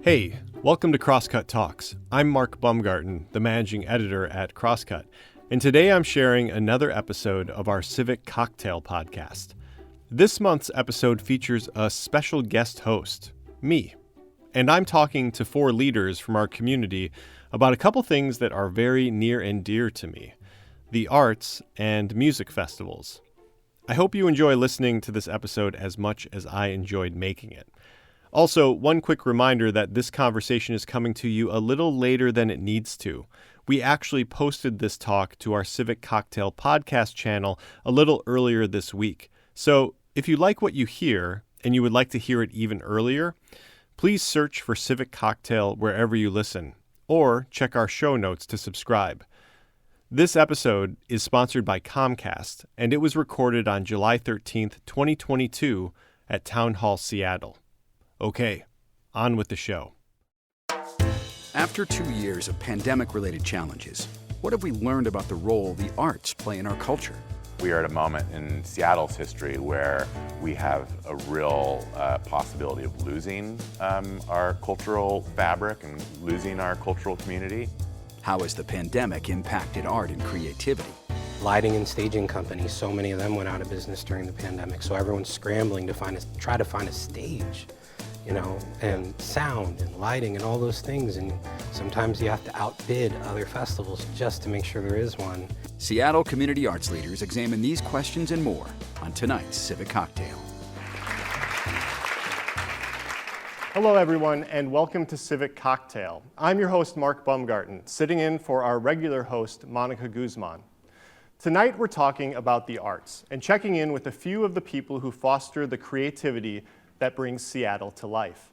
Hey, welcome to Crosscut Talks. I'm Mark Baumgarten, the managing editor at Crosscut, and today I'm sharing another episode of our Civic Cocktail podcast. This month's episode features a special guest host, me, and I'm talking to 4 leaders from our community about a couple things that are very near and dear to me: the arts and music festivals. I hope you enjoy listening to this episode as much as I enjoyed making it. Also, one quick reminder that this conversation is coming to you a little later than it needs to. We actually posted this talk to our Civic Cocktail podcast channel a little earlier this week. So if you like what you hear and you would like to hear it even earlier, please search for Civic Cocktail wherever you listen, or check our show notes to subscribe. This episode is sponsored by Comcast, and it was recorded on July 13th, 2022 at Town Hall Seattle. Okay, on with the show. After 2 years of pandemic-related challenges, what have we learned about the role the arts play in our culture? We are at a moment in Seattle's history where we have a real possibility of losing our cultural fabric and losing our cultural community. How has the pandemic impacted art and creativity? Lighting and staging companies, so many of them went out of business during the pandemic, so everyone's scrambling to try to find a stage. And sound and lighting and all those things. And sometimes you have to outbid other festivals just to make sure there is one. Seattle community arts leaders examine these questions and more on tonight's Civic Cocktail. Hello, everyone, and welcome to Civic Cocktail. I'm your host, Mark Baumgarten, sitting in for our regular host, Monica Guzman. Tonight, we're talking about the arts and checking in with a few of the people who foster the creativity that brings Seattle to life.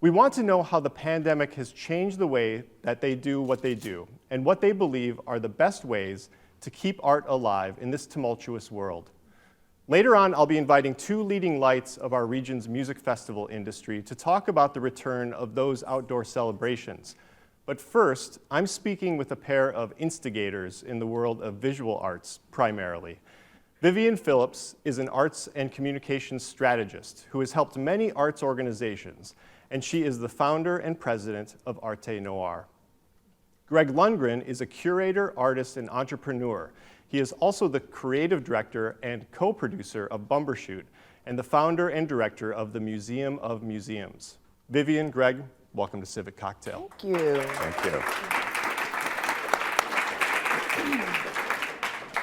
We want to know how the pandemic has changed the way that they do what they do and what they believe are the best ways to keep art alive in this tumultuous world. Later on, I'll be inviting 2 leading lights of our region's music festival industry to talk about the return of those outdoor celebrations. But first, I'm speaking with a pair of instigators in the world of visual arts primarily. Vivian Phillips is an arts and communications strategist who has helped many arts organizations, and she is the founder and president of Arte Noir. Greg Lundgren is a curator, artist, and entrepreneur. He is also the creative director and co-producer of Bumbershoot and the founder and director of the Museum of Museums. Vivian, Greg, welcome to Civic Cocktail. Thank you. Thank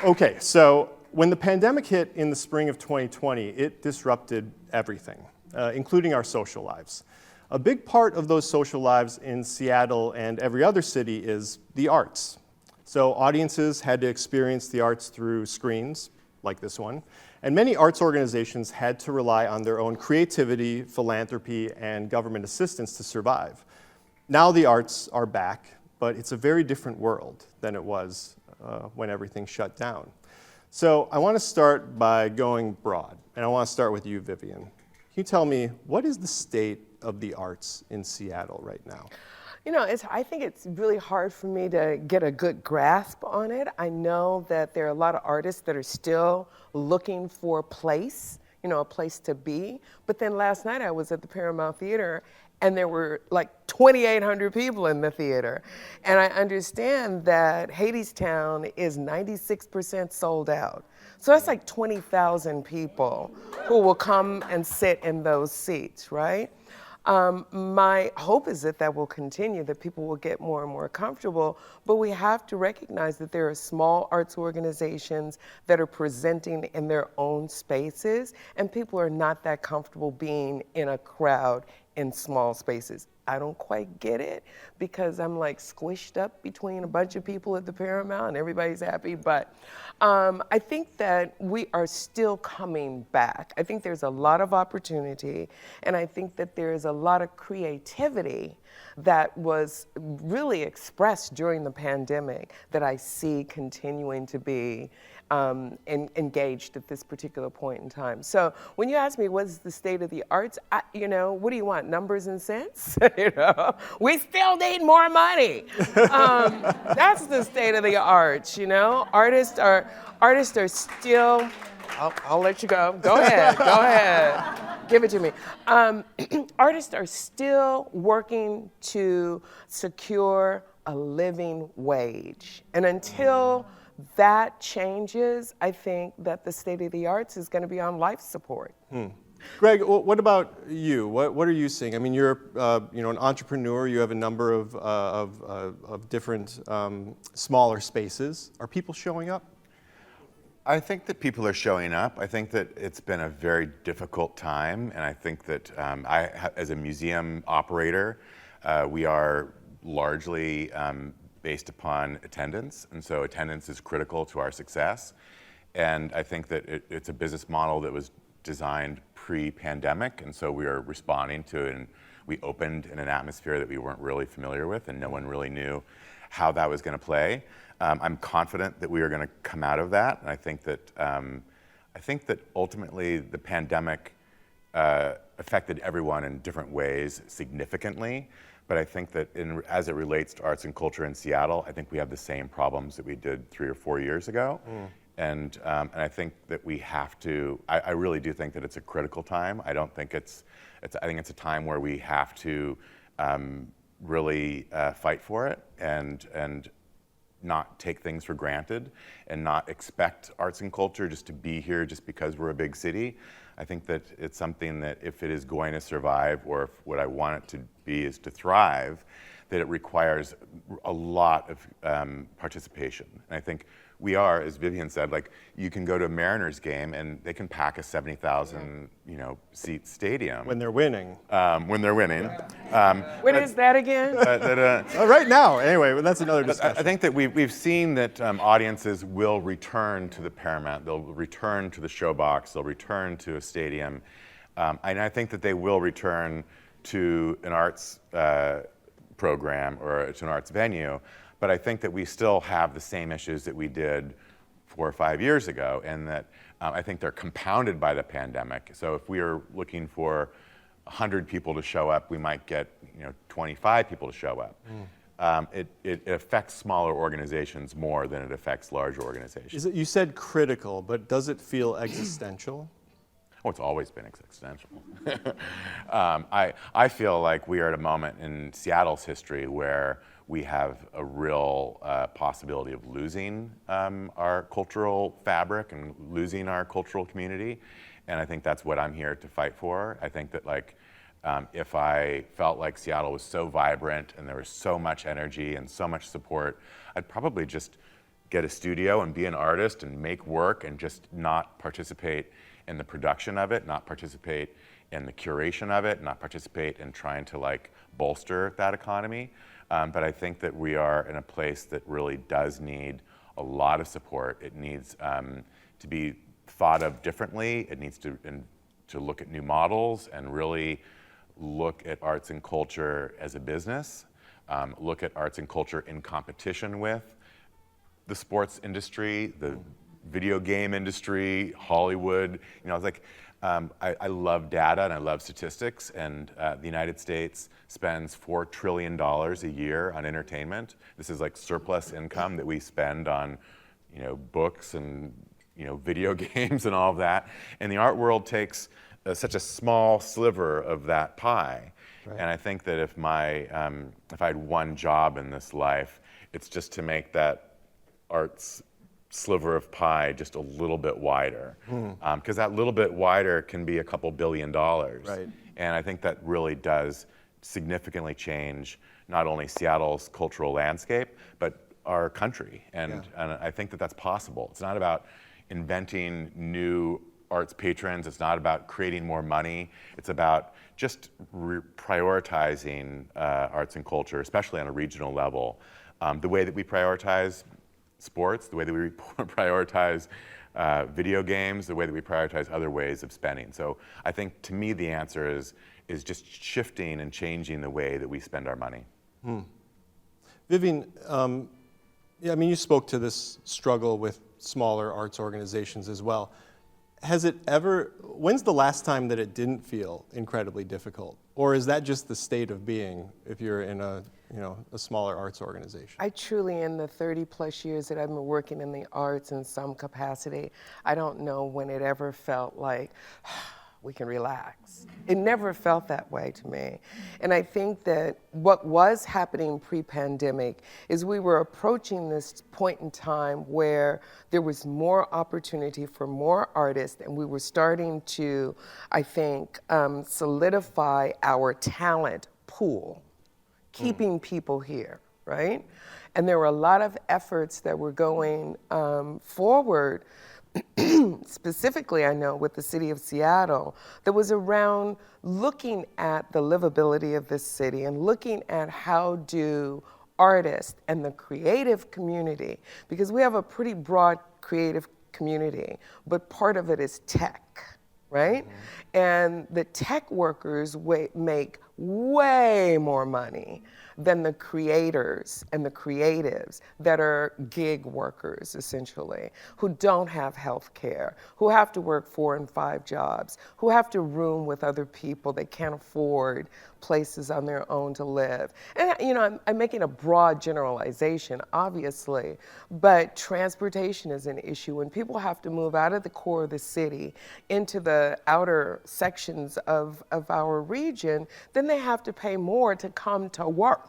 you. Okay, so when the pandemic hit in the spring of 2020, it disrupted everything, including our social lives. A big part of those social lives in Seattle and every other city is the arts. So audiences had to experience the arts through screens, like this one, and many arts organizations had to rely on their own creativity, philanthropy, and government assistance to survive. Now the arts are back, but it's a very different world than it was when everything shut down. So I want to start by going broad, and I want to start with you, Vivian. Can you tell me, what is the state of the arts in Seattle right now? I think it's really hard for me to get a good grasp on it. I know that there are a lot of artists that are still looking for a place to be. But then last night I was at the Paramount Theater and there were like 2,800 people in the theater. And I understand that Hadestown is 96% sold out. So that's like 20,000 people who will come and sit in those seats, right? My hope is that will continue, that people will get more and more comfortable, but we have to recognize that there are small arts organizations that are presenting in their own spaces, and people are not that comfortable being in a crowd in small spaces. I don't quite get it because I'm like squished up between a bunch of people at the Paramount and everybody's happy, but I think that we are still coming back. I think there's a lot of opportunity, and I think that there's a lot of creativity that was really expressed during the pandemic that I see continuing to be engaged at this particular point in time. So when you ask me what's the state of the arts, what do you want, numbers and cents? We still need more money. That's the state of the arts. Artists are still. I'll let you go. Go ahead. Give it to me. Artists are still working to secure a living wage. And until that changes, I think that the state of the arts is going to be on life support. Greg, what about you? What are you seeing? I mean, you're an entrepreneur. You have a number of different smaller spaces. Are people showing up? I think that people are showing up. I think that it's been a very difficult time, and I think that as a museum operator, we are largely based upon attendance, and so attendance is critical to our success. And I think that it's a business model that was designed pre-pandemic, and so we are responding to it, and we opened in an atmosphere that we weren't really familiar with, and no one really knew how that was going to play. I'm confident that we are going to come out of that, and I think that ultimately the pandemic affected everyone in different ways significantly. But I think that as it relates to arts and culture in Seattle, I think we have the same problems that we did 3 or 4 years ago. And I think that we have to. I really do think that it's a critical time. I don't think I think it's a time where we have to really fight for it and not take things for granted and not expect arts and culture just to be here just because we're a big city. I think that it's something that if it is going to survive, or if what I want it to be is to thrive, that it requires a lot of participation. And I think we are, as Vivian said, like you can go to a Mariners game and they can pack a 70,000 seat stadium. When they're winning. When they're winning. When is that again? Right now, anyway, well, that's another discussion. I think that we've seen that audiences will return to the Paramount, they'll return to the Showbox, they'll return to a stadium, and I think that they will return to an arts program or to an arts venue, but I think that we still have the same issues that we did 4 or 5 years ago, and that I think they're compounded by the pandemic. So if we are looking for 100 people to show up, we might get 25 people to show up. It affects smaller organizations more than it affects larger organizations. You said critical, but does it feel existential? Oh, it's always been existential. I feel like we are at a moment in Seattle's history where we have a real possibility of losing our cultural fabric and losing our cultural community. And I think that's what I'm here to fight for. I think that if I felt like Seattle was so vibrant and there was so much energy and so much support, I'd probably just get a studio and be an artist and make work and just not participate in the production of it, not participate in the curation of it, not participate in trying to bolster that economy. But I think that we are in a place that really does need a lot of support. It needs to be thought of differently. It needs to look at new models and really look at arts and culture as a business, look at arts and culture in competition with the sports industry, the video game industry, Hollywood. I love data and I love statistics, and the United States spends $4 trillion a year on entertainment. This is like surplus income that we spend on, books and video games and all of that. And the art world takes such a small sliver of that pie. Right. And I think that if I had one job in this life, it's just to make that arts sliver of pie just a little bit wider, because that little bit wider can be a couple $2 billion. Right. And I think that really does significantly change not only Seattle's cultural landscape, but our country. And I think that that's possible. It's not about inventing new arts patrons. It's not about creating more money. It's about just prioritizing arts and culture, especially on a regional level. The way that we prioritize sports, the way that we prioritize video games, the way that we prioritize other ways of spending. So I think, to me, the answer is just shifting and changing the way that we spend our money. Vivian, you spoke to this struggle with smaller arts organizations as well. When's the last time that it didn't feel incredibly difficult? Or is that just the state of being if you're in a smaller arts organization? I truly, in the 30 plus years that I've been working in the arts in some capacity, I don't know when it ever felt like we can relax. It never felt that way to me. And I think that what was happening pre-pandemic is we were approaching this point in time where there was more opportunity for more artists, and we were starting to, I think, solidify our talent pool, keeping people here, right? And there were a lot of efforts that were going forward, specifically I know with the city of Seattle, that was around looking at the livability of this city and looking at how do artists and the creative community, because we have a pretty broad creative community, but part of it is tech, right? Mm-hmm. And the tech workers make way more money than the creators and the creatives that are gig workers, essentially, who don't have health care, who have to work 4 and 5 jobs, who have to room with other people that can't afford places on their own to live. And I'm making a broad generalization, obviously, but transportation is an issue. When people have to move out of the core of the city into the outer sections of our region, then they have to pay more to come to work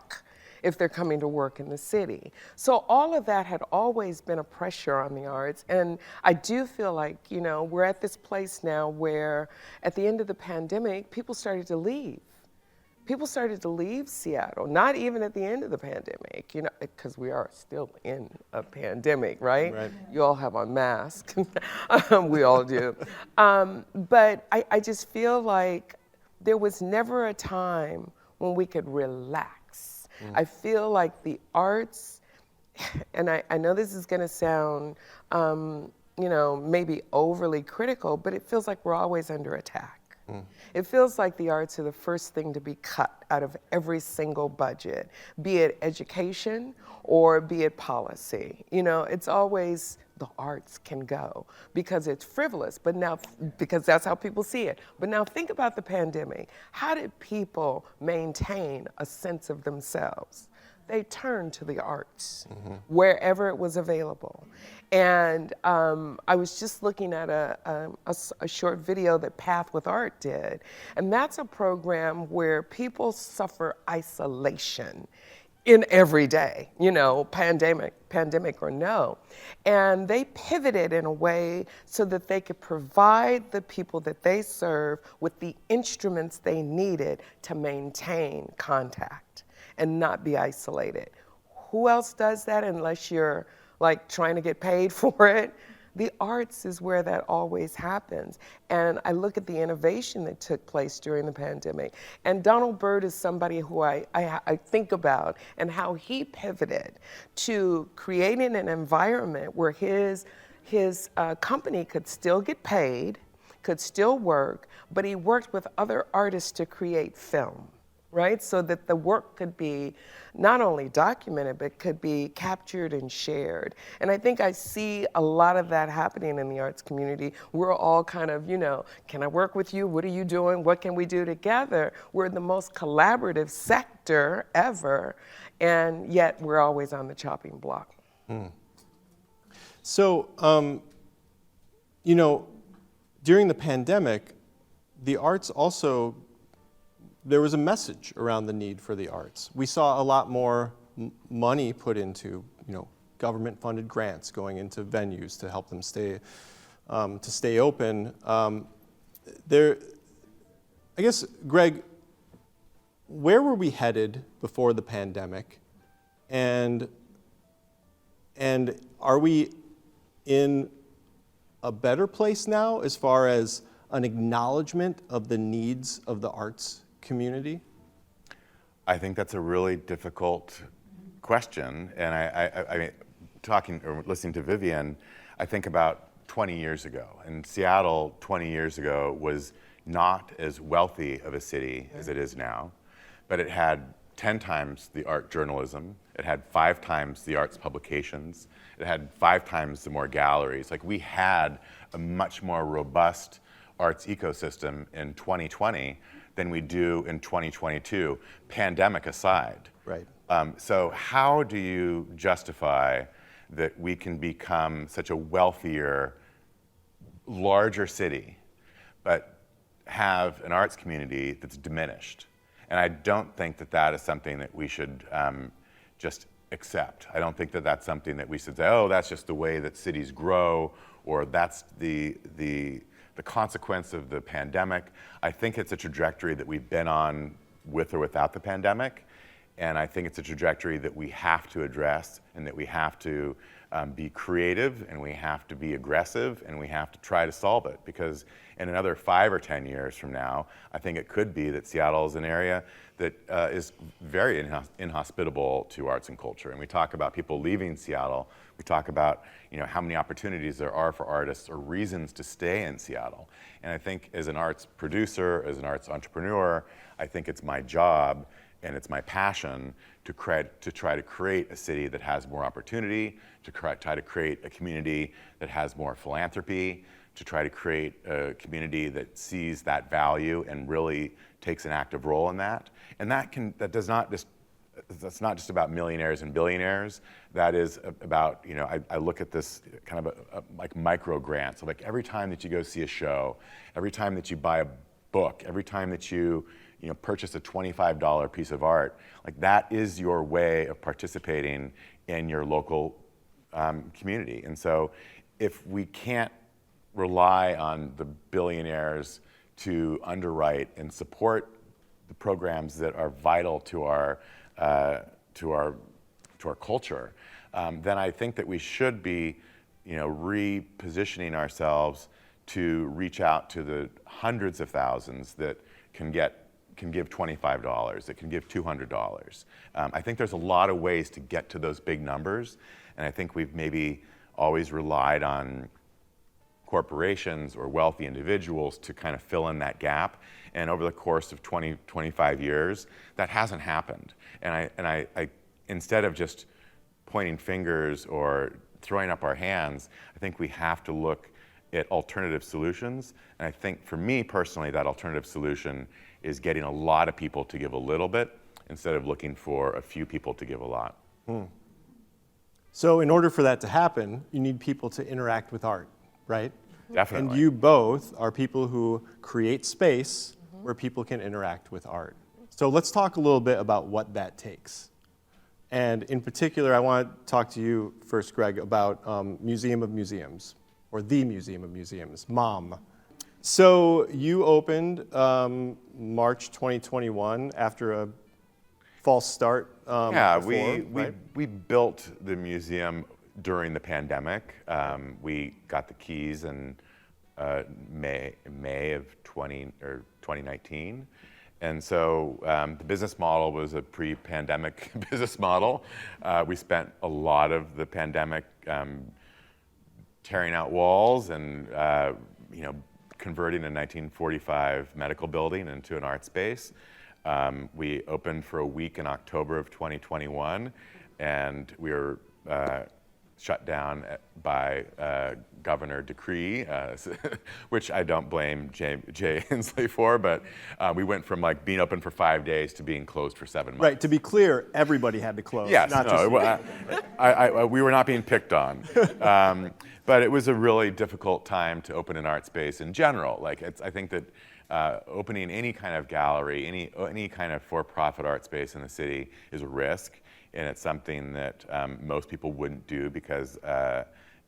if they're coming to work in the city. So all of that had always been a pressure on the arts. And I do feel like, we're at this place now where at the end of the pandemic, people started to leave. People started to leave Seattle, not even at the end of the pandemic, because we are still in a pandemic, right? Right. You all have on masks. We all do. But I just feel like there was never a time when we could relax. I feel like the arts, and I know this is going to sound, maybe overly critical, but it feels like we're always under attack. It feels like the arts are the first thing to be cut out of every single budget, be it education or be it policy. It's always the arts can go because it's frivolous, but now, because that's how people see it. But now think about the pandemic. How did people maintain a sense of themselves? They turned to the arts wherever it was available. And I was just looking at a short video that Path with Art did. And that's a program where people suffer isolation in every day, pandemic or no. And they pivoted in a way so that they could provide the people that they serve with the instruments they needed to maintain contact and not be isolated. Who else does that unless you're trying to get paid for it? The arts is where that always happens. And I look at the innovation that took place during the pandemic. And Donald Byrd is somebody who I think about and how he pivoted to creating an environment where his company could still get paid, could still work, but he worked with other artists to create film. Right? So that the work could be not only documented, but could be captured and shared. And I think I see a lot of that happening in the arts community. We're all kind of, can I work with you? What are you doing? What can we do together? We're the most collaborative sector ever, and yet we're always on the chopping block. So, during the pandemic, the arts also, there was a message around the need for the arts. We saw a lot more money put into, government-funded grants going into venues to help them stay open. I guess, Greg, where were we headed before the pandemic, and are we in a better place now as far as an acknowledgement of the needs of the arts community? I think that's a really difficult question, and I mean, talking or listening to Vivian, I think about 20 years ago, and Seattle 20 years ago was not as wealthy of a city as it is now, but it had 10 times the art journalism It had 5 times the arts publications. It had 5 times the more galleries. Like, we had a much more robust arts ecosystem in 2020 than we do in 2022, pandemic aside. Right. So how do you justify that we can become such a wealthier, larger city, but have an arts community that's diminished? And I don't think that that is something that we should just accept. I don't think that that's something that we should say, oh, that's just the way that cities grow, or that's the consequence of the pandemic. I think it's a trajectory that we've been on with or without the pandemic. And I think it's a trajectory that we have to address, and that we have to be creative, and we have to be aggressive, and we have to try to solve it. Because in another 5 or 10 years from now, I think it could be that Seattle is an area that is very inhospitable to arts and culture. And we talk about people leaving Seattle. We talk about, you know, how many opportunities there are for artists or reasons to stay in Seattle. And I think as an arts producer, as an arts entrepreneur, I think it's my job and it's my passion to try to create a city that has more opportunity, to try to create a community that has more philanthropy, to try to create a community that sees that value and really takes an active role in that. And that's not just about millionaires and billionaires. That is about, you know, I look at this kind of like micro grants. So like every time that you go see a show, every time that you buy a book, every time that you purchase a $25 piece of art, like that is your way of participating in your local community. And so if we can't rely on the billionaires to underwrite and support the programs that are vital to our culture, then I think that we should be, repositioning ourselves to reach out to the hundreds of thousands that can give $25, that can give $200. I think there's a lot of ways to get to those big numbers, and I think we've maybe always relied on corporations or wealthy individuals to kind of fill in that gap. And over the course of 20, 25 years, that hasn't happened. And I instead of just pointing fingers or throwing up our hands, I think we have to look at alternative solutions. And I think for me personally, that alternative solution is getting a lot of people to give a little bit instead of looking for a few people to give a lot. So in order for that to happen, you need people to interact with art, right? Definitely. And you both are people who create space where people can interact with art. So let's talk a little bit about what that takes. And in particular, I want to talk to you first, Greg, about Museum of Museums, or the Museum of Museums, MOM. So you opened March 2021 after a false start. We built the museum during the pandemic. We got the keys in May of 2019. And so the business model was a pre-pandemic business model. We spent a lot of the pandemic tearing out walls and converting a 1945 medical building into an art space. We opened for a week in October of 2021, and we were shut down by governor decree, which I don't blame Jay Inslee for, but we went from like being open for 5 days to being closed for 7 months. Right, to be clear, everybody had to close. Yes, not just we were not being picked on. But it was a really difficult time to open an art space in general. I think that opening any kind of gallery, any kind of for-profit art space in the city is a risk. And it's something that most people wouldn't do because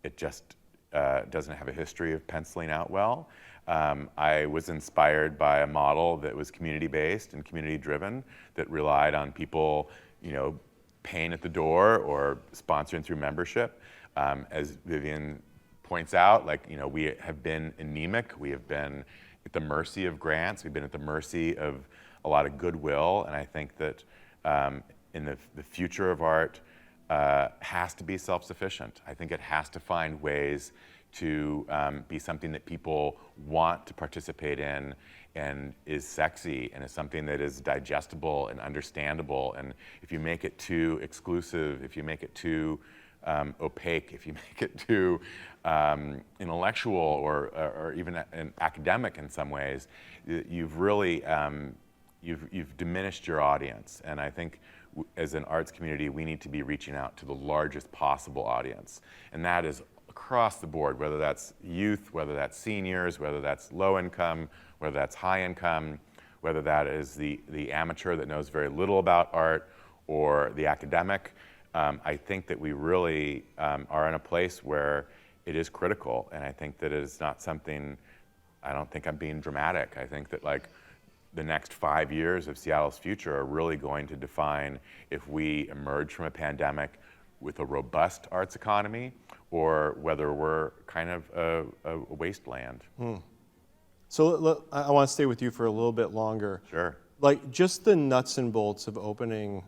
it just doesn't have a history of penciling out well. I was inspired by a model that was community-based and community-driven that relied on people, paying at the door or sponsoring through membership. As Vivian points out, we have been anemic. We have been at the mercy of grants. We've been at the mercy of a lot of goodwill, and I think that in the future of art has to be self-sufficient. I think it has to find ways to be something that people want to participate in and is sexy and is something that is digestible and understandable. And if you make it too exclusive, if you make it too opaque, if you make it too intellectual or even an academic in some ways, you've really you've diminished your audience. And I think as an arts community, we need to be reaching out to the largest possible audience, and that is across the board, whether that's youth, whether that's seniors, whether that's low income, whether that's high income, whether that is the amateur that knows very little about art or the academic. I think that we really are in a place where it is critical, and I think that it is not something, I don't think I'm being dramatic. I think that like the next 5 years of Seattle's future are really going to define if we emerge from a pandemic with a robust arts economy or whether we're kind of a wasteland. So I want to stay with you for a little bit longer. Sure. Like just the nuts and bolts of opening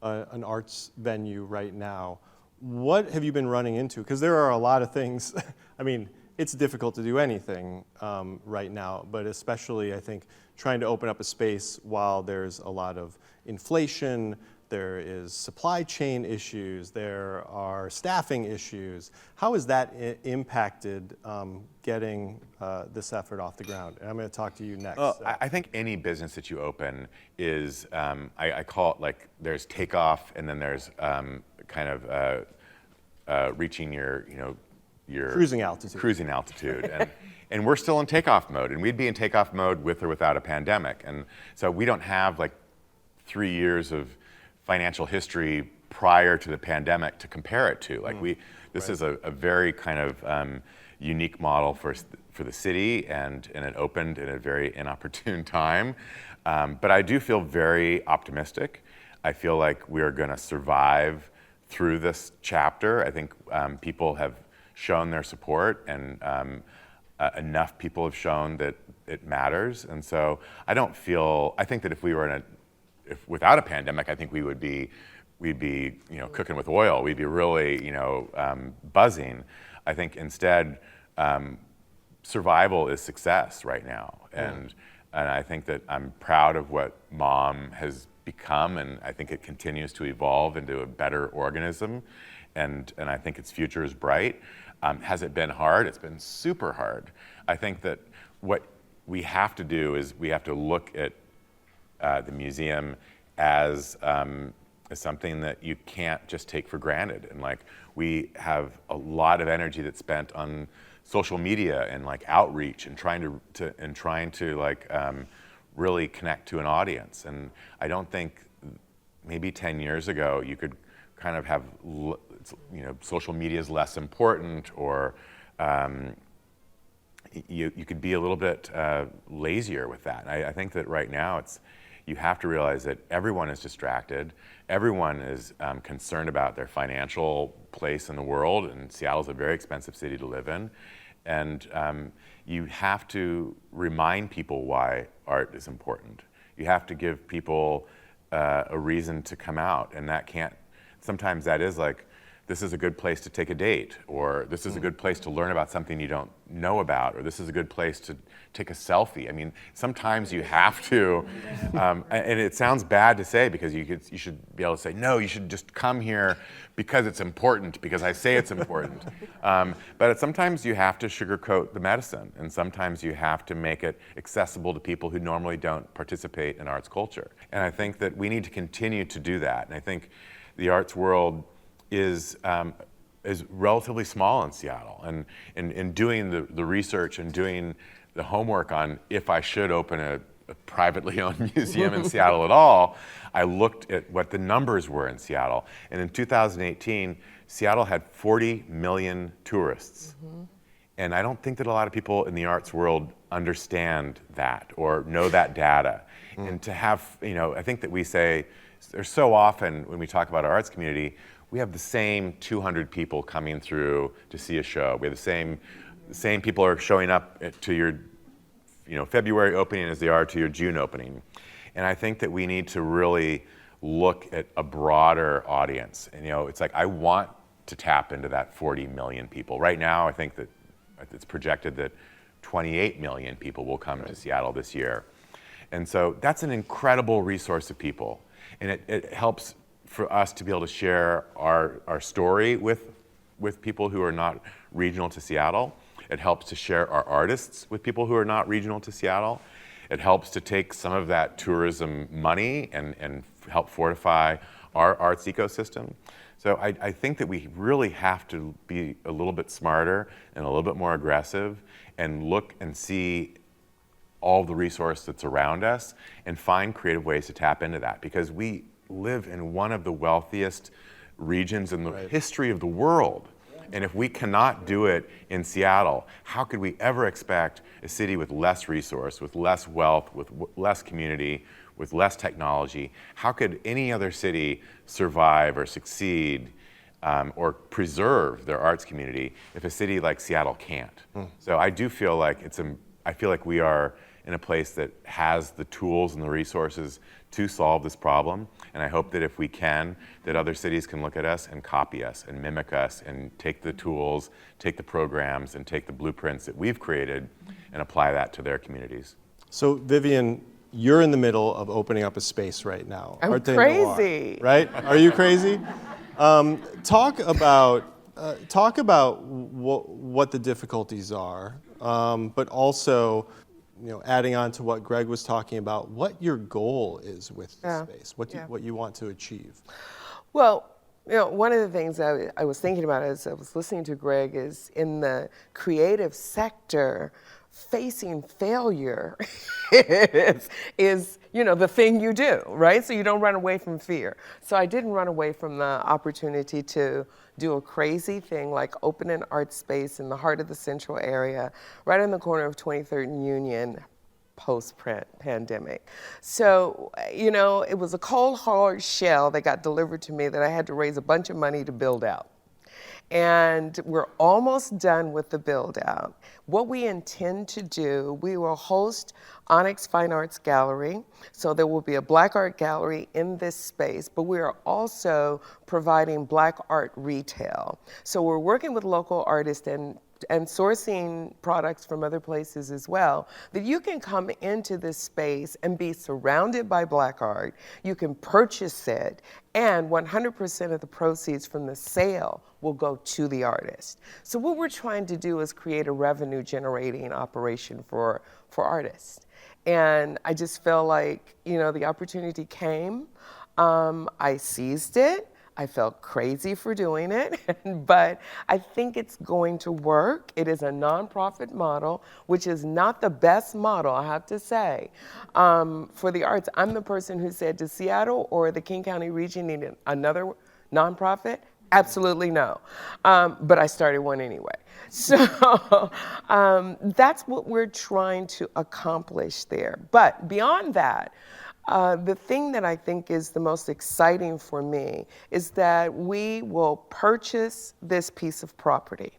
an arts venue right now, what have you been running into? Because there are a lot of things. I mean, it's difficult to do anything right now, but especially I think trying to open up a space while there's a lot of inflation, there is supply chain issues, there are staffing issues. How has that impacted getting this effort off the ground? And I'm going to talk to you next. Well, I think any business that you open is, I call it like there's takeoff and then there's kind of reaching your cruising altitude. Cruising altitude. And we're still in takeoff mode, and we'd be in takeoff mode with or without a pandemic. And so we don't have like 3 years of financial history prior to the pandemic to compare it to. Like this is a very kind of unique model for the city, and it opened in a very inopportune time. But I do feel very optimistic. I feel like we're going to survive through this chapter. I think people have shown their support, and enough people have shown that it matters. And so I think that if we were without a pandemic, I think we'd be cooking with oil. We'd be really buzzing. I think instead survival is success right now, and I think that I'm proud of what Mom has become, and I think it continues to evolve into a better organism, and I think its future is bright. Has it been hard? It's been super hard. I think that what we have to do is we have to look at the museum as something that you can't just take for granted. And like we have a lot of energy that's spent on social media and like outreach and trying to like really connect to an audience. And I don't think maybe 10 years ago you could kind of have social media is less important, or you could be a little bit lazier with that. And I think that right now you have to realize that everyone is distracted. Everyone is concerned about their financial place in the world, and Seattle's a very expensive city to live in. And you have to remind people why art is important. You have to give people a reason to come out, and sometimes that is like, this is a good place to take a date, or this is a good place to learn about something you don't know about, or this is a good place to take a selfie. I mean, sometimes you have to, and it sounds bad to say because you should be able to say, no, you should just come here because it's important, because I say it's important. But sometimes you have to sugarcoat the medicine, and sometimes you have to make it accessible to people who normally don't participate in arts culture. And I think that we need to continue to do that. And I think the arts world is relatively small in Seattle, and in doing the research and doing the homework on if I should open a privately owned museum in Seattle at all, I looked at what the numbers were in Seattle. And in 2018, Seattle had 40 million tourists. And I don't think that a lot of people in the arts world understand that or know that data. And to have, I think that we say, there's so often when we talk about our arts community, we have the same 200 people coming through to see a show. We have the same people are showing up to your February opening as they are to your June opening. And I think that we need to really look at a broader audience. And it's like I want to tap into that 40 million people. Right now, I think that it's projected that 28 million people will come to Seattle this year. And so that's an incredible resource of people. And it helps for us to be able to share our story with people who are not regional to Seattle. It helps to share our artists with people who are not regional to Seattle. It helps to take some of that tourism money and help fortify our arts ecosystem. So I think that we really have to be a little bit smarter and a little bit more aggressive and look and see all the resource that's around us and find creative ways to tap into that, because we live in one of the wealthiest regions in the history of the world. And if we cannot do it in Seattle, how could we ever expect a city with less resource, with less wealth, with less community, with less technology? How could any other city survive or succeed or preserve their arts community if a city like Seattle can't? So I do feel like I feel like we are in a place that has the tools and the resources to solve this problem. And I hope that if we can, that other cities can look at us and copy us and mimic us and take the tools, take the programs, and take the blueprints that we've created and apply that to their communities. So Vivian, you're in the middle of opening up a space right now. I'm Arte crazy. Noir, right? Are you crazy? Talk about what the difficulties are, but also, adding on to what Greg was talking about, what your goal is with the space, what you want to achieve. Well, one of the things I was thinking about as I was listening to Greg is in the creative sector, facing failure is the thing you do, right? So you don't run away from fear. So I didn't run away from the opportunity to do a crazy thing like open an art space in the heart of the central area, right on the corner of 23rd and Union, post-pandemic. So, it was a cold, hard shell that got delivered to me that I had to raise a bunch of money to build out. And we're almost done with the build out. What we intend to do, we will host Onyx Fine Arts Gallery. So there will be a Black art gallery in this space, but we are also providing Black art retail. So we're working with local artists and sourcing products from other places as well, that you can come into this space and be surrounded by Black art. You can purchase it, and 100% of the proceeds from the sale will go to the artist. So what we're trying to do is create a revenue generating operation for artists. And I just feel like, the opportunity came. I seized it. I felt crazy for doing it, but I think it's going to work. It is a nonprofit model, which is not the best model, I have to say, for the arts. I'm the person who said, does Seattle or the King County region need another nonprofit? Absolutely no. But I started one anyway. So that's what we're trying to accomplish there. But beyond that, the thing that I think is the most exciting for me is that we will purchase this piece of property.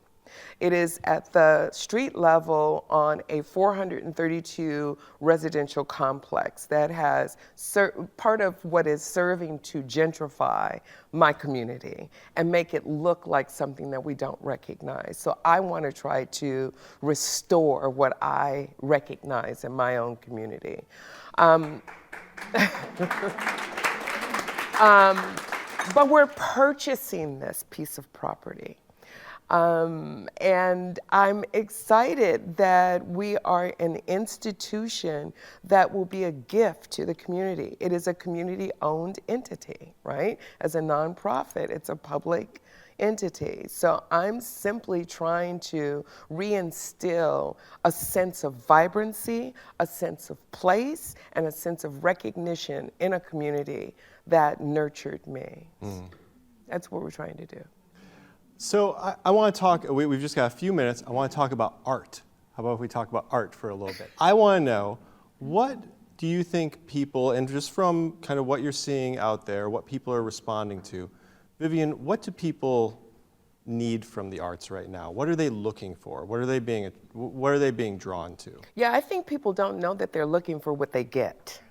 It is at the street level on a 432 residential complex that has part of what is serving to gentrify my community and make it look like something that we don't recognize. So I want to try to restore what I recognize in my own community. But we're purchasing this piece of property. And I'm excited that we are an institution that will be a gift to the community. It is a community-owned entity, right? As a nonprofit, it's a public entity. So I'm simply trying to reinstill a sense of vibrancy, a sense of place, and a sense of recognition in a community that nurtured me. That's what we're trying to do. So I want to talk, we've just got a few minutes, I want to talk about art. How about if we talk about art for a little bit? I want to know, what do you think people, and just from kind of what you're seeing out there, what people are responding to, Vivian, what do people need from the arts right now? What are they looking for? What are they being drawn to? Yeah, I think people don't know that they're looking for what they get.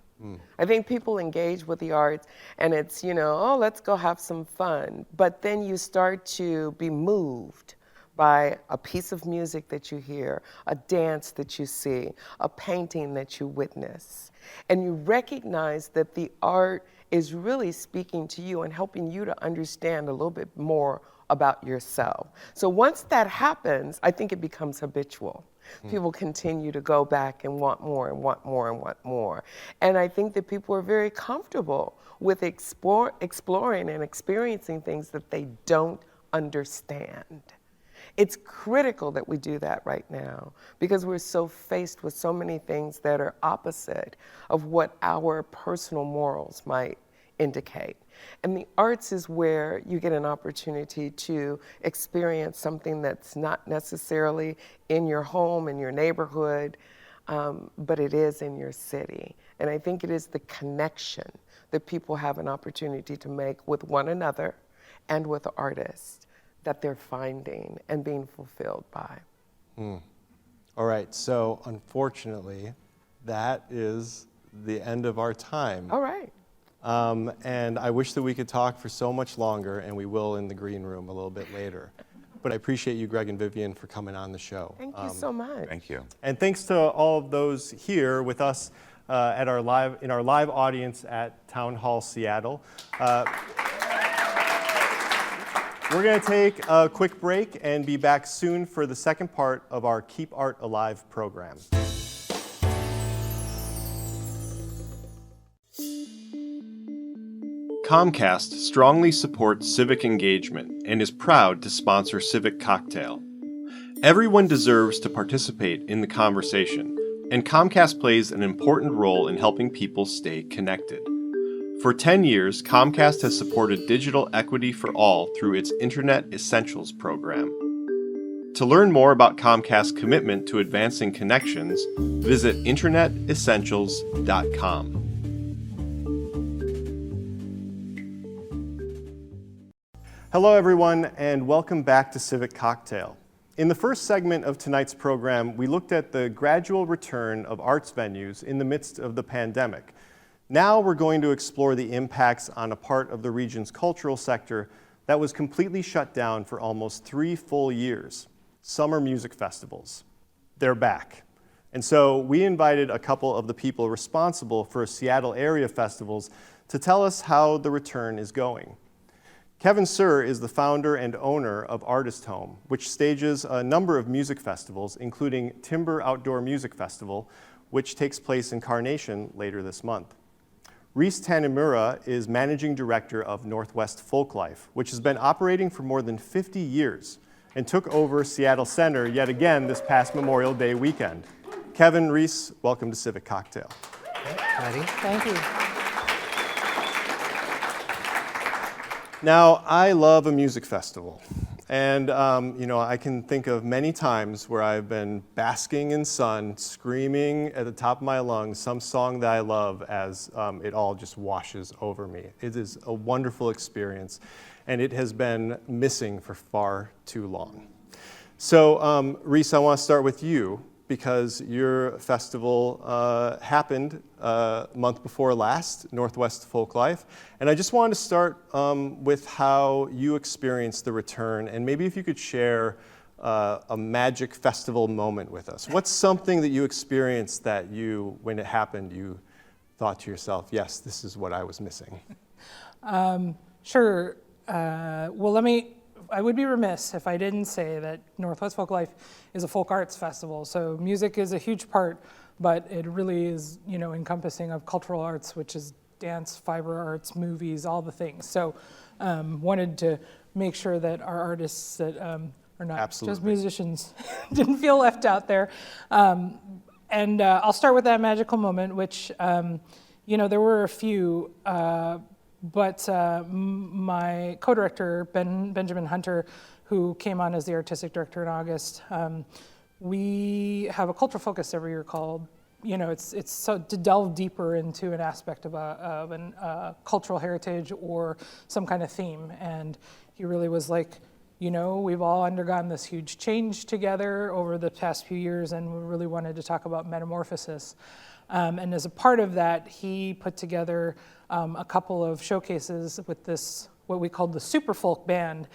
I think people engage with the arts and it's, let's go have some fun. But then you start to be moved by a piece of music that you hear, a dance that you see, a painting that you witness. And you recognize that the art is really speaking to you and helping you to understand a little bit more about yourself. So once that happens, I think it becomes habitual. People continue to go back and want more and want more and want more. And I think that people are very comfortable with exploring and experiencing things that they don't understand. It's critical that we do that right now because we're so faced with so many things that are opposite of what our personal morals might indicate. And the arts is where you get an opportunity to experience something that's not necessarily in your home, in your neighborhood, but it is in your city. And I think it is the connection that people have an opportunity to make with one another and with artists that they're finding and being fulfilled by. All right, so unfortunately, that is the end of our time. All right. And I wish that we could talk for so much longer, and we will in the green room a little bit later. But I appreciate you, Greg and Vivian, for coming on the show. Thank you so much. Thank you. And thanks to all of those here with us in our live audience at Town Hall Seattle. We're going to take a quick break and be back soon for the second part of our Keep Art Alive program. Comcast strongly supports civic engagement and is proud to sponsor Civic Cocktail. Everyone deserves to participate in the conversation, and Comcast plays an important role in helping people stay connected. For 10 years, Comcast has supported digital equity for all through its Internet Essentials program. To learn more about Comcast's commitment to advancing connections, visit internetessentials.com. Hello, everyone, and welcome back to Civic Cocktail. In the first segment of tonight's program, we looked at the gradual return of arts venues in the midst of the pandemic. Now we're going to explore the impacts on a part of the region's cultural sector that was completely shut down for almost 3 full years: summer music festivals. They're back. And so we invited a couple of the people responsible for Seattle area festivals to tell us how the return is going. Kevin Sir is the founder and owner of Artist Home, which stages a number of music festivals, including Timber Outdoor Music Festival, which takes place in Carnation later this month. Reese Tanimura is managing director of Northwest Folklife, which has been operating for more than 50 years and took over Seattle Center yet again this past Memorial Day weekend. Kevin, Reese, welcome to Civic Cocktail. Ready? Thank you. Now, I love a music festival, and I can think of many times where I've been basking in sun, screaming at the top of my lungs some song that I love as it all just washes over me. It is a wonderful experience, and it has been missing for far too long. So, Reese, I want to start with you, because your festival happened a month before last, Northwest Folklife. And I just wanted to start with how you experienced the return, and maybe if you could share a magic festival moment with us. What's something that you experienced that when it happened, you thought to yourself, yes, this is what I was missing? Sure. I would be remiss if I didn't say that Northwest Folklife is a folk arts festival. So music is a huge part, but it really is, encompassing of cultural arts, which is dance, fiber arts, movies, all the things. So wanted to make sure that our artists that are not Absolutely. Just musicians didn't feel left out there. And I'll start with that magical moment, which, there were a few, but my co-director, Benjamin Hunter, who came on as the artistic director in August, we have a cultural focus every year called, it's so to delve deeper into an aspect of a cultural heritage or some kind of theme. And he really was like, we've all undergone this huge change together over the past few years, and we really wanted to talk about metamorphosis. And as a part of that, he put together a couple of showcases with this, what we called the Super Folk Band.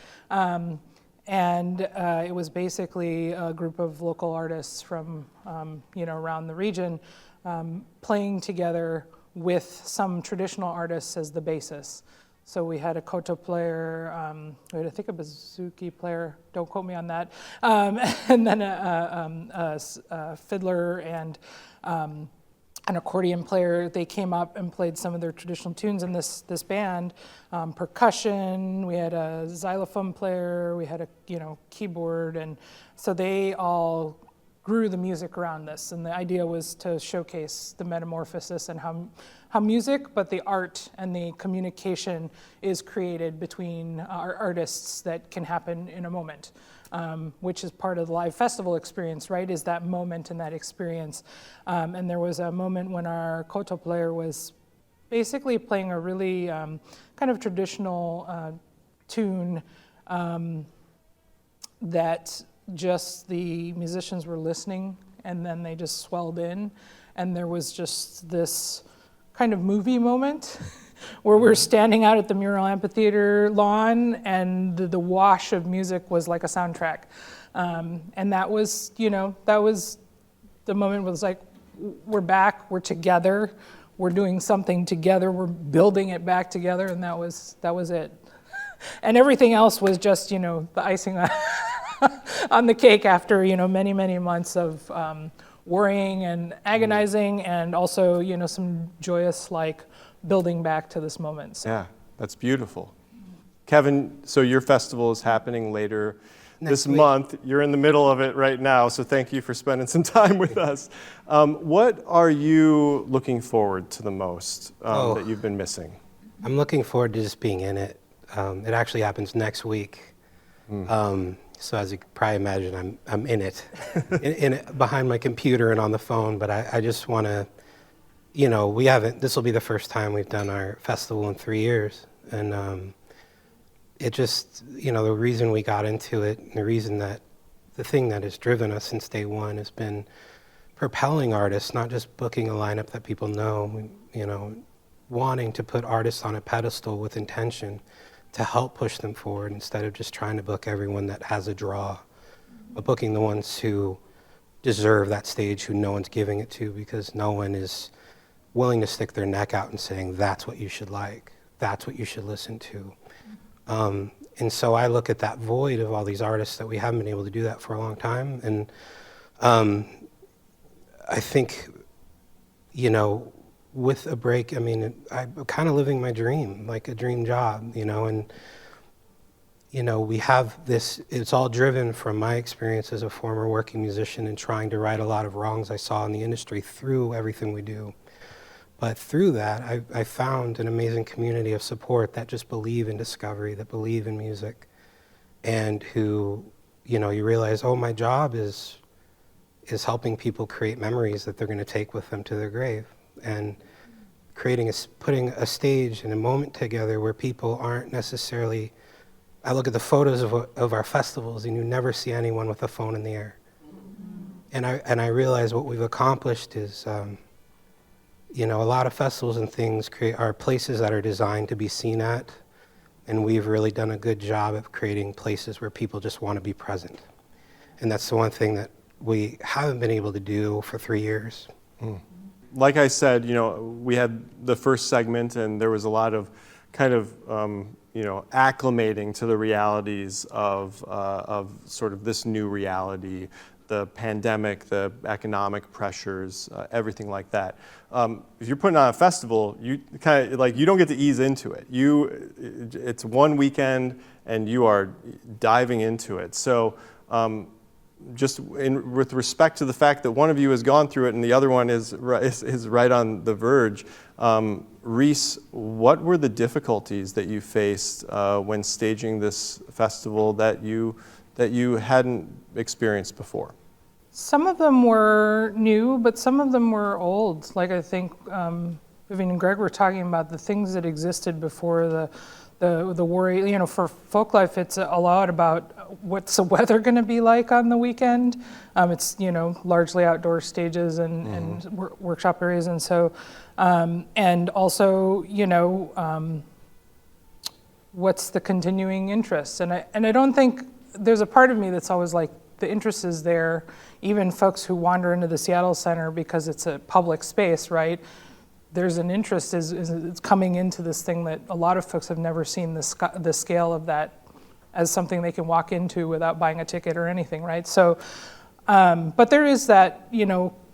and it was basically a group of local artists from around the region playing together with some traditional artists as the basis. So we had a koto player, we had, I think, a bouzouki player, don't quote me on that, and then a fiddler and an accordion player. They came up and played some of their traditional tunes in this band. Percussion, we had a xylophone player, we had a keyboard, and so they all grew the music around this. And the idea was to showcase the metamorphosis and how music, but the art and the communication is created between our artists that can happen in a moment. Which is part of the live festival experience, right? Is that moment and that experience. And there was a moment when our koto player was basically playing a really kind of traditional tune that just the musicians were listening, and then they just swelled in, and there was just this kind of movie moment where we're standing out at the Mural Amphitheater lawn, and the wash of music was like a soundtrack. And that was, the moment was like, we're back, we're together, we're doing something together, we're building it back together, and that was it. And everything else was just, the icing on the cake after, many, many months of worrying and agonizing, and also, some joyous, building back to this moment. So. Yeah, that's beautiful. Kevin, so your festival is happening later this month. You're in the middle of it right now, so thank you for spending some time with us. What are you looking forward to the most that you've been missing? I'm looking forward to just being in it. It actually happens next week. So as you can probably imagine, I'm in it, in it behind my computer and on the phone, but I just want to, this will be the first time we've done our festival in 3 years. And it just, the reason we got into it, and the thing that has driven us since day one has been propelling artists, not just booking a lineup that people know, wanting to put artists on a pedestal with intention to help push them forward instead of just trying to book everyone that has a draw, but booking the ones who deserve that stage, who no one's giving it to, because no one is willing to stick their neck out and saying, that's what you should like, that's what you should listen to. And so I look at that void of all these artists that we haven't been able to do that for a long time. And I think, with a break, I'm kind of living my dream, like a dream job, and, we have this, it's all driven from my experience as a former working musician and trying to right a lot of wrongs I saw in the industry through everything we do. But through that, I found an amazing community of support that just believe in discovery, that believe in music, and who, you realize, my job is helping people create memories that they're going to take with them to their grave. And putting a stage and a moment together where people aren't necessarily, I look at the photos of our festivals and you never see anyone with a phone in the air. And I realize what we've accomplished is, a lot of festivals and things are places that are designed to be seen at, and we've really done a good job of creating places where people just want to be present. And that's the one thing that we haven't been able to do for 3 years. Like I said, we had the first segment, and there was a lot of kind of, acclimating to the realities of sort of this new reality, the pandemic, the economic pressures, everything like that. If you're putting on a festival, you kind of you don't get to ease into it. It's one weekend, and you are diving into it. So. With respect to the fact that one of you has gone through it and the other one is right on the verge, Reese, what were the difficulties that you faced when staging this festival that you hadn't experienced before? Some of them were new, but some of them were old. I think Vivian and Greg were talking about the things that existed before the worry, for Folklife, it's a lot about what's the weather going to be like on the weekend. It's, largely outdoor stages and workshop areas. And so, and also, what's the continuing interest? And I don't think there's a part of me that's always like, the interest is there. Even folks who wander into the Seattle Center because it's a public space, right? There's an interest is coming into this thing that a lot of folks have never seen the scale of that as something they can walk into without buying a ticket or anything, right? So, but there is that,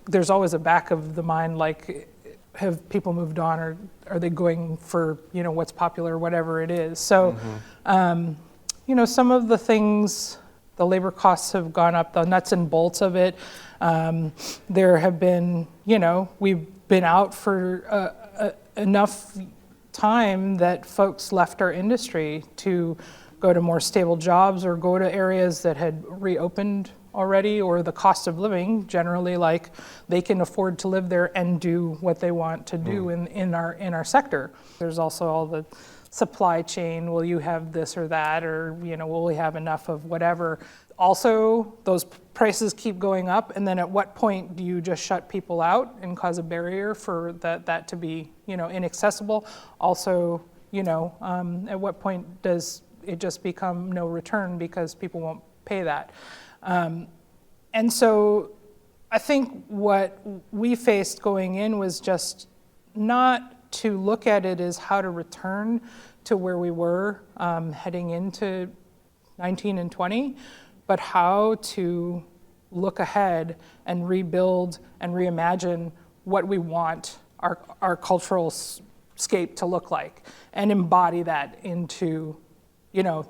there's always a back of the mind, like, have people moved on, or are they going for, what's popular, whatever it is. So, some of the things, the labor costs have gone up, the nuts and bolts of it. There have been, we've been out for enough time that folks left our industry to go to more stable jobs or go to areas that had reopened already, or the cost of living generally, like they can afford to live there and do what they want to do in our sector. There's also all the supply chain, will you have this or that, or will we have enough of whatever. Also, those prices keep going up, and then at what point do you just shut people out and cause a barrier for that to be inaccessible? Also, at what point does it just become no return because people won't pay that? And so I think what we faced going in was just not to look at it as how to return to where we were heading into 19 and 20, but how to look ahead and rebuild and reimagine what we want our cultural scape to look like, and embody that into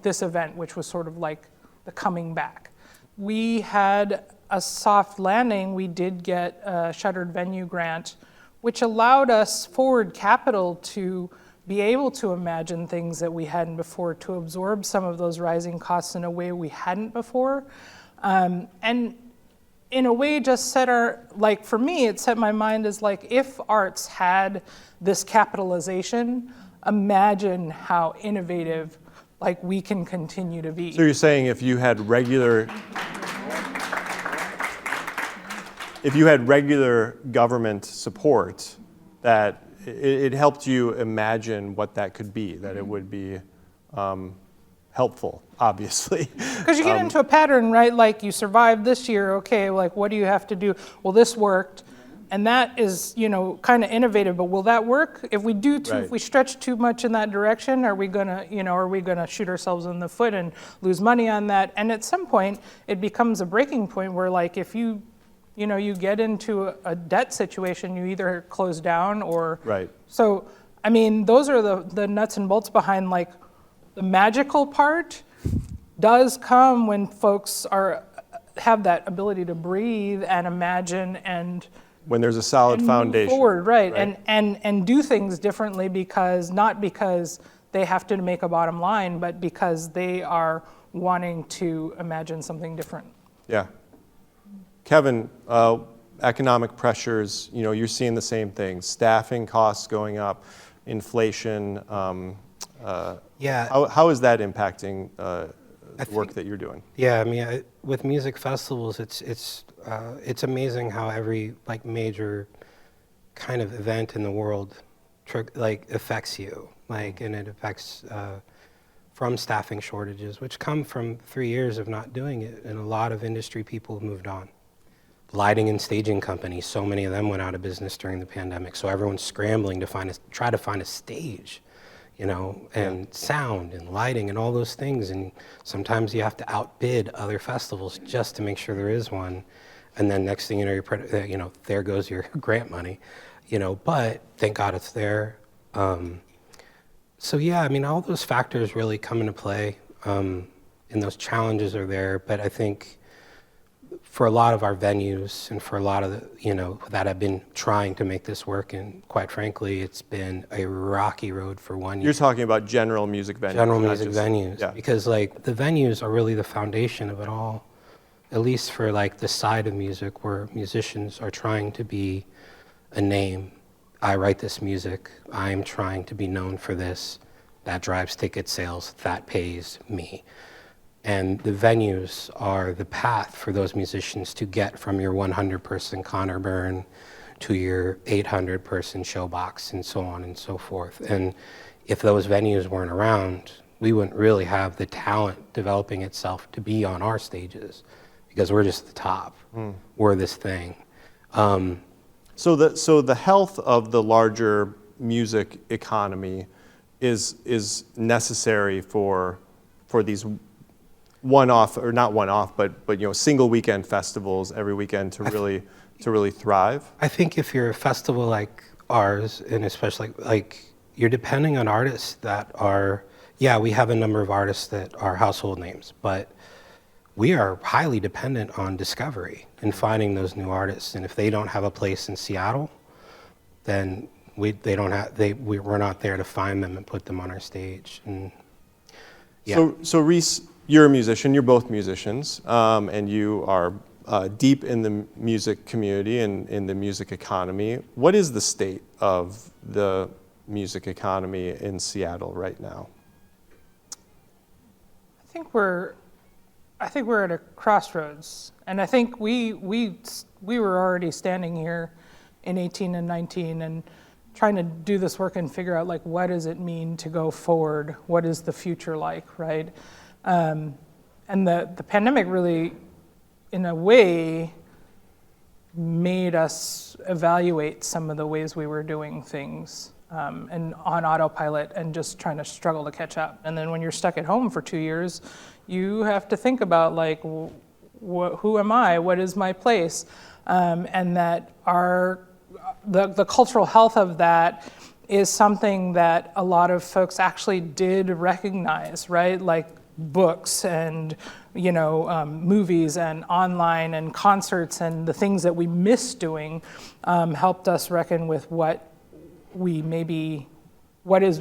this event, which was sort of like the coming back. We had a soft landing. We did get a shuttered venue grant, which allowed us forward capital to be able to imagine things that we hadn't before, to absorb some of those rising costs in a way we hadn't before. And in a way just set for me, it set my mind as like, if arts had this capitalization, imagine how innovative we can continue to be. So you're saying if you had regular government support, that it helped you imagine what that could be, that it would be helpful, obviously. Because you get into a pattern, right? Like, you survived this year, okay, what do you have to do? Well, this worked, and that is, kind of innovative, but will that work? If we do if we stretch too much in that direction, are we gonna shoot ourselves in the foot and lose money on that? And at some point, it becomes a breaking point where, if you get into a debt situation, you either close down or... Right. So, those are the nuts and bolts behind, the magical part does come when folks have that ability to breathe and imagine and... When there's a solid foundation. Move forward, right. And do things differently, not because they have to make a bottom line, but because they are wanting to imagine something different. Yeah. Kevin, economic pressures, you're seeing the same things. Staffing costs going up, inflation. Yeah. How is that impacting the work that you're doing? Yeah, with music festivals, it's amazing how every major kind of event in the world affects you, and it affects from staffing shortages, which come from 3 years of not doing it, and a lot of industry people have moved on. Lighting and staging companies, so many of them went out of business during the pandemic, so everyone's scrambling to try to find a stage, and sound and lighting and all those things, and sometimes you have to outbid other festivals just to make sure there is one, and then next thing you know, there goes your grant money, but thank God it's there. So yeah, all those factors really come into play, and those challenges are there, but I think for a lot of our venues and for a lot of that have been trying to make this work, and quite frankly, it's been a rocky road for 1 year. You're talking about general music venues. General music venues, because the venues are really the foundation of it all, at least for the side of music where musicians are trying to be a name. I write this music, I'm trying to be known for this, that drives ticket sales, that pays me. And the venues are the path for those musicians to get from your 100-person Connor Byrne to your 800-person Showbox and so on and so forth. And if those venues weren't around, we wouldn't really have the talent developing itself to be on our stages because we're just the top. We're this thing. So the health of the larger music economy is necessary for these one-off, or not one-off, but single weekend festivals every weekend to really thrive. I think if you're a festival like ours, and especially like you're depending on artists that are, yeah, we have a number of artists that are household names, but we are highly dependent on discovery and finding those new artists. And if they don't have a place in Seattle, then we're not there to find them and put them on our stage. And yeah. So Reese, you're a musician. You're both musicians, and you are deep in the music community and in the music economy. What is the state of the music economy in Seattle right now? I think we're at a crossroads, and I think we were already standing here in 18 and 19 and trying to do this work and figure out, like, what does it mean to go forward? What is the future like, right? And the pandemic really, in a way, made us evaluate some of the ways we were doing things, and on autopilot and just trying to struggle to catch up. And then when you're stuck at home for 2 years, you have to think about, like, who am I? What is my place? And that the cultural health of that is something that a lot of folks actually did recognize, right? Like books and movies and online and concerts and the things that we miss doing helped us reckon with what is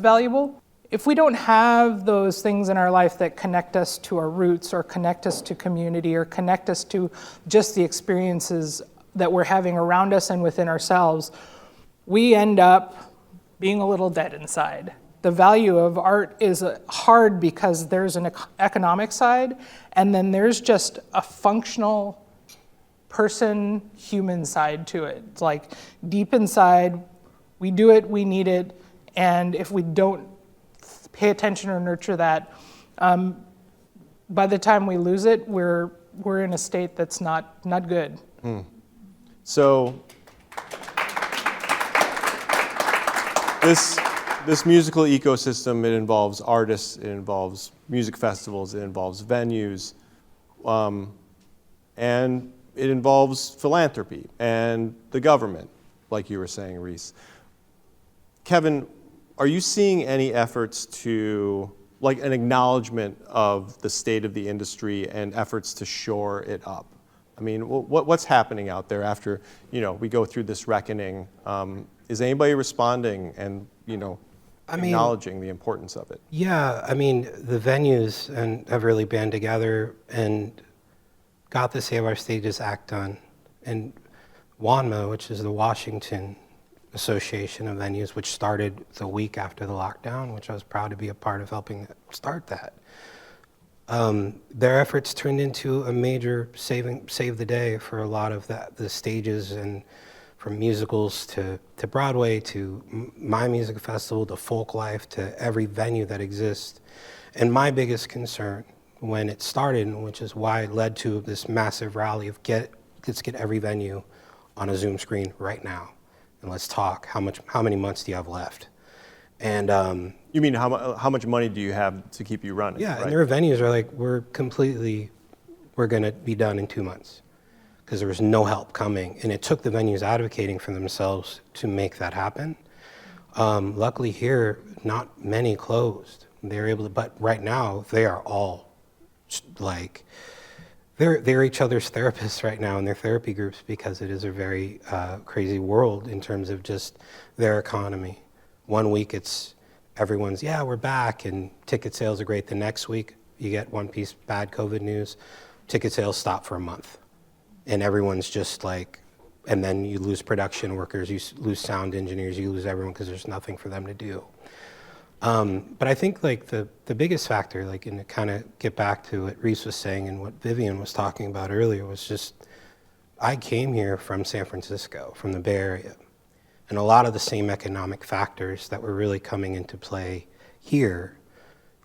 valuable. If we don't have those things in our life that connect us to our roots or connect us to community or connect us to just the experiences that we're having around us and within ourselves, we end up being a little dead inside. The value of art is hard because there's an economic side, and then there's just a functional person, human side to it. It's like deep inside, we do it, we need it, and if we don't pay attention or nurture that, by the time we lose it, we're in a state that's not good. So this musical ecosystem, it involves artists, it involves music festivals, it involves venues, and it involves philanthropy and the government, like you were saying, Reese. Kevin, are you seeing any efforts to, like, an acknowledgement of the state of the industry and efforts to shore it up? I mean, what's happening out there after, we go through this reckoning? Is anybody responding and, acknowledging the importance of it? Yeah, I mean, the venues have really band together and got the Save Our Stages Act done. And WANMA, which is the Washington Association of Venues, which started the week after the lockdown, which I was proud to be a part of helping start that. Their efforts turned into a major save the day for a lot of the stages, and from musicals to Broadway to my music festival to folk life to every venue that exists. And my biggest concern when it started, which is why it led to this massive rally of let's get every venue on a Zoom screen right now, and let's talk. How many months do you have left? And you mean how much money do you have to keep you running? Yeah, right? And there are venues that are like, we're going to be done in 2 months because there was no help coming. And it took the venues advocating for themselves to make that happen. Luckily here, not many closed. They're able to, but right now they are all like, they're each other's therapists right now in their therapy groups because it is a very crazy world in terms of just their economy. 1 week it's everyone's, yeah, we're back and ticket sales are great. The next week you get one piece bad COVID news, ticket sales stop for a month. And everyone's just like, and then you lose production workers, you lose sound engineers, you lose everyone because there's nothing for them to do. But I think like the biggest factor, like, and to kind of get back to what Reese was saying and what Vivian was talking about earlier, was just, I came here from San Francisco, from the Bay Area. And a lot of the same economic factors that were really coming into play here,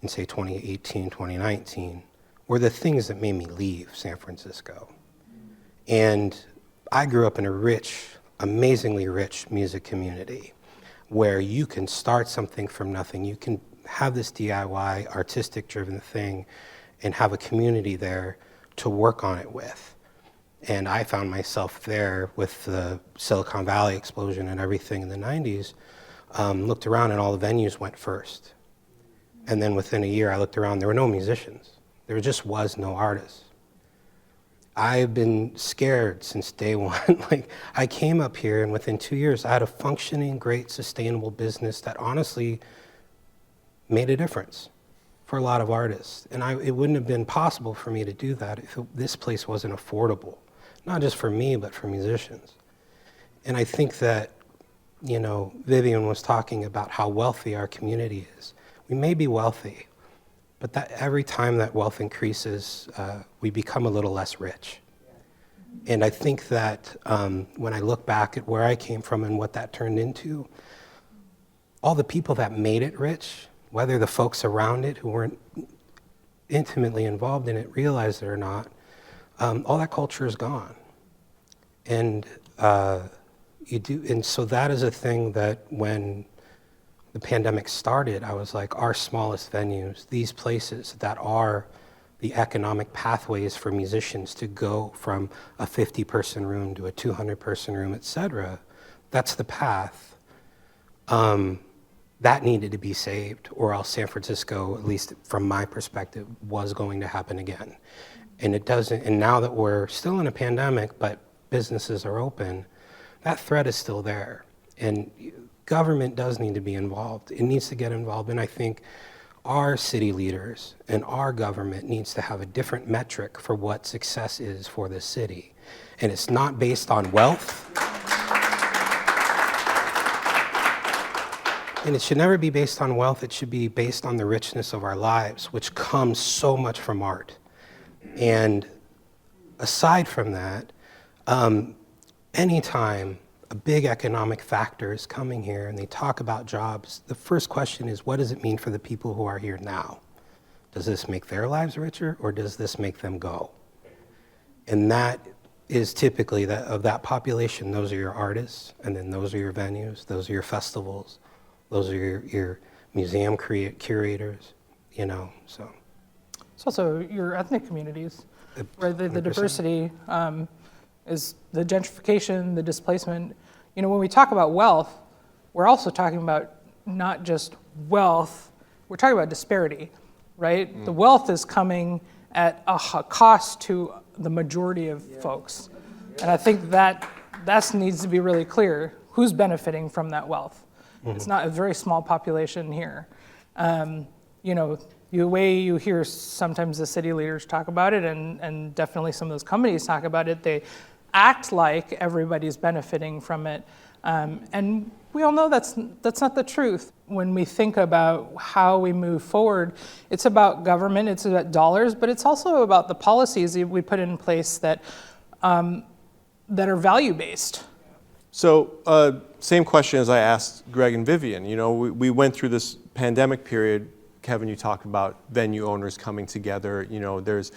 in say 2018, 2019, were the things that made me leave San Francisco. And I grew up in a rich, amazingly rich music community where you can start something from nothing. You can have this DIY, artistic driven thing and have a community there to work on it with. And I found myself there with the Silicon Valley explosion and everything in the 90s, looked around and all the venues went first. And then within a year I looked around, there were no musicians. There just was no artists. I've been scared since day one. Like, I came up here and within 2 years I had a functioning, great, sustainable business that honestly made a difference for a lot of artists. And it wouldn't have been possible for me to do that if this place wasn't affordable, not just for me, but for musicians. And I think that, you know, Vivian was talking about how wealthy our community is. We may be wealthy, but that every time that wealth increases, we become a little less rich. And I think that when I look back at where I came from and what that turned into, all the people that made it rich, whether the folks around it who weren't intimately involved in it realized it or not, all that culture is gone. And and so that is a thing that when the pandemic started, I was like, our smallest venues, these places that are the economic pathways for musicians to go from a 50-person room to a 200-person room, et cetera, that's the path. That needed to be saved, or else San Francisco, at least from my perspective, was going to happen again. And it doesn't, and now that we're still in a pandemic, but businesses are open, that threat is still there. And government does need to be involved. It needs to get involved, and I think our city leaders and our government needs to have a different metric for what success is for the city. And it's not based on wealth. And it should never be based on wealth. It should be based on the richness of our lives, which comes so much from art. And aside from that, anytime a big economic factor is coming here and they talk about jobs, the first question is, what does it mean for the people who are here now? Does this make their lives richer, or does this make them go? And that is typically, of that population, those are your artists, and then those are your venues, those are your festivals, those are your museum curators, you know, so. It's also your ethnic communities, where the diversity is the gentrification, the displacement. You know, when we talk about wealth, we're also talking about not just wealth, we're talking about disparity, right? Mm. The wealth is coming at a cost to the majority of folks. And I think that needs to be really clear. Who's benefiting from that wealth? Mm-hmm. It's not a very small population here. You know, the way you hear sometimes the city leaders talk about it, and definitely some of those companies talk about it, they act like everybody's benefiting from it. And we all know that's not the truth. When we think about how we move forward, it's about government, it's about dollars, but it's also about the policies that we put in place that are value-based. So same question as I asked Greg and Vivian. You know, we went through this pandemic period. Kevin, you talked about venue owners coming together. You know, there's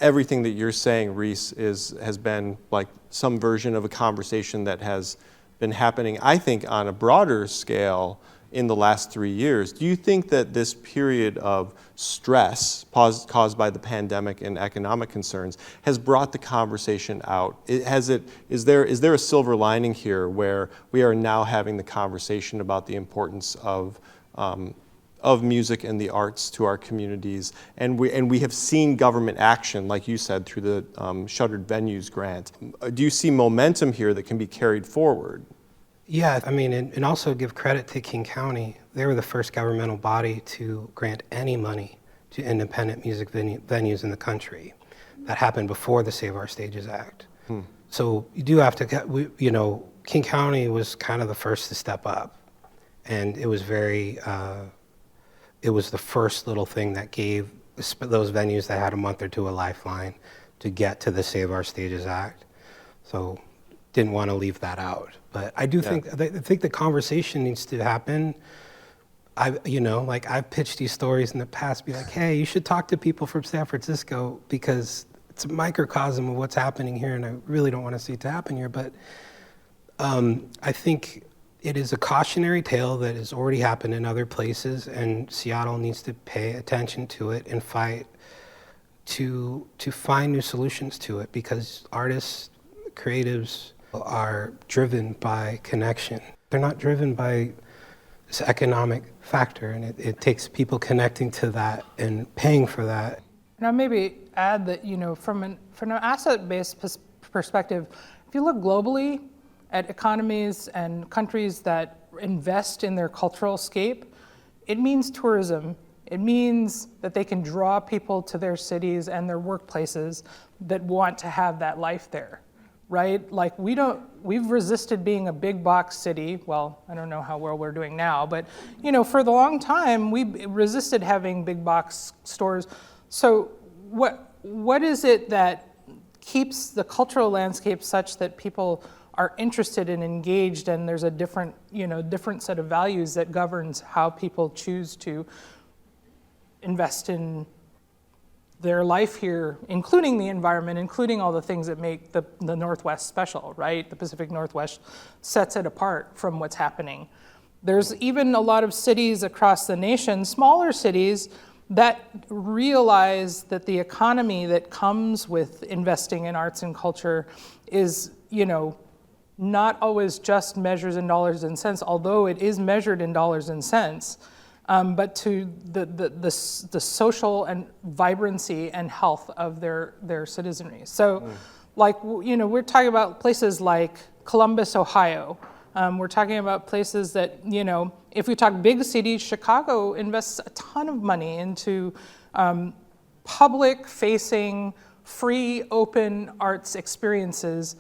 everything that you're saying, Reese, has been like some version of a conversation that has been happening, I think, on a broader scale in the last 3 years. Do you think that this period of stress caused by the pandemic and economic concerns has brought the conversation out? Is there a silver lining here where we are now having the conversation about the importance of music and the arts to our communities, and we have seen government action, like you said, through the Shuttered Venues grant. Do you see momentum here that can be carried forward? Yeah, I mean, and also give credit to King County. They were the first governmental body to grant any money to independent music venues in the country. That happened before the Save Our Stages Act. So you do have to, you know, King County was kind of the first to step up, and it was it was the first little thing that gave those venues that had a month or two a lifeline to get to the Save Our Stages Act. So didn't want to leave that out. But I do think the conversation needs to happen I've pitched these stories in the past, be like, hey, you should talk to people from San Francisco because it's a microcosm of what's happening here, and I really don't want to see it to happen here. But I think it is a cautionary tale that has already happened in other places, and Seattle needs to pay attention to it and fight to find new solutions to it, because artists, creatives are driven by connection. They're not driven by this economic factor, and it takes people connecting to that and paying for that. Now, maybe add that, from an asset-based perspective, if you look globally at economies and countries that invest in their cultural scape, it means tourism. It means that they can draw people to their cities and their workplaces that want to have that life there, right? Like we've resisted being a big box city. Well, I don't know how well we're doing now, but for the long time, we resisted having big box stores. So what is it that keeps the cultural landscape such that people are interested and engaged, and there's a different set of values that governs how people choose to invest in their life here, including the environment, including all the things that make the Northwest special, right? The Pacific Northwest sets it apart from what's happening. There's even a lot of cities across the nation, smaller cities, that realize that the economy that comes with investing in arts and culture is, not always just measures in dollars and cents, although it is measured in dollars and cents, but to the social and vibrancy and health of their citizenry. So, we're talking about places like Columbus, Ohio. We're talking about places that, if we talk big cities, Chicago invests a ton of money into public-facing, free, open arts experiences,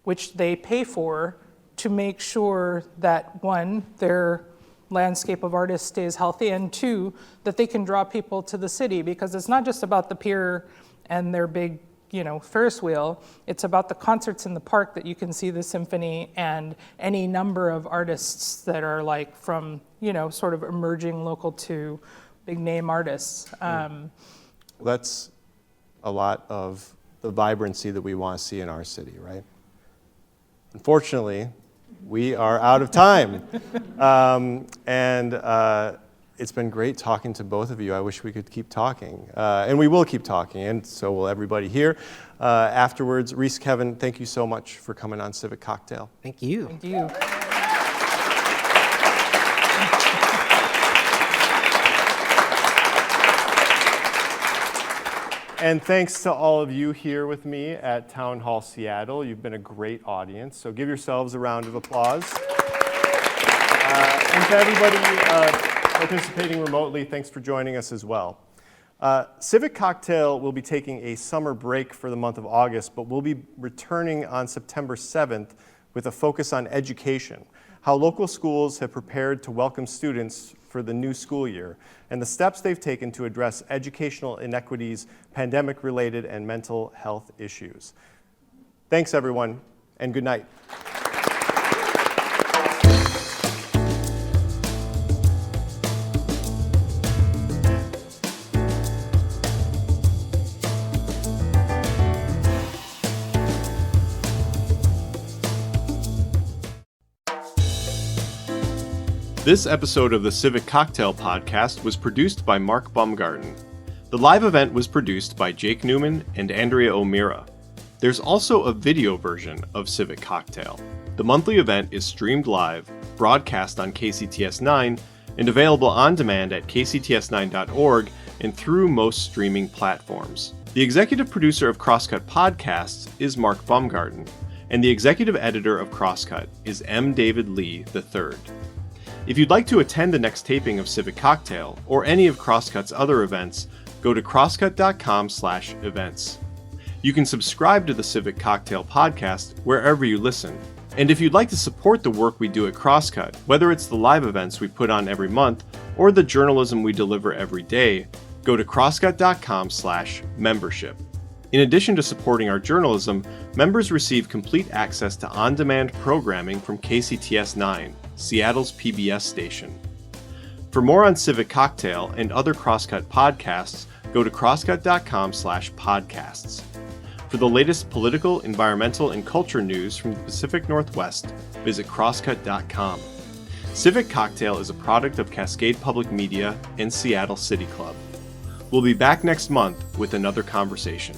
which they pay for to make sure that, one, their landscape of artists stays healthy, and two, that they can draw people to the city, because it's not just about the pier and their big, Ferris wheel. It's about the concerts in the park that you can see the symphony and any number of artists that are from, sort of emerging local to big name artists. That's a lot of the vibrancy that we want to see in our city, right? Unfortunately, we are out of time. It's been great talking to both of you. I wish we could keep talking. And we will keep talking, and so will everybody here. Afterwards, Reese, Kevin, thank you so much for coming on Civic Cocktail. Thank you. Thank you. And thanks to all of you here with me at Town Hall Seattle. You've been a great audience, so give yourselves a round of applause. And to everybody participating remotely, thanks for joining us as well. Civic Cocktail will be taking a summer break for the month of August, but we'll be returning on September 7th with a focus on education, how local schools have prepared to welcome students for the new school year, and the steps they've taken to address educational inequities, pandemic-related, and mental health issues. Thanks, everyone, and good night. This episode of the Civic Cocktail Podcast was produced by Mark Baumgarten. The live event was produced by Jake Newman and Andrea O'Meara. There's also a video version of Civic Cocktail. The monthly event is streamed live, broadcast on KCTS 9, and available on demand at kcts9.org and through most streaming platforms. The executive producer of Crosscut Podcasts is Mark Baumgarten, and the executive editor of Crosscut is M. David Lee III. If you'd like to attend the next taping of Civic Cocktail or any of Crosscut's other events, go to crosscut.com/events. You can subscribe to the Civic Cocktail podcast wherever you listen. And if you'd like to support the work we do at Crosscut, whether it's the live events we put on every month or the journalism we deliver every day, go to crosscut.com/membership. In addition to supporting our journalism, members receive complete access to on-demand programming from KCTS 9, Seattle's PBS station. For more on Civic Cocktail and other Crosscut podcasts, go to crosscut.com/podcasts. For the latest political, environmental, and culture news from the Pacific Northwest, visit crosscut.com. Civic Cocktail is a product of Cascade Public Media and Seattle City Club. We'll be back next month with another conversation.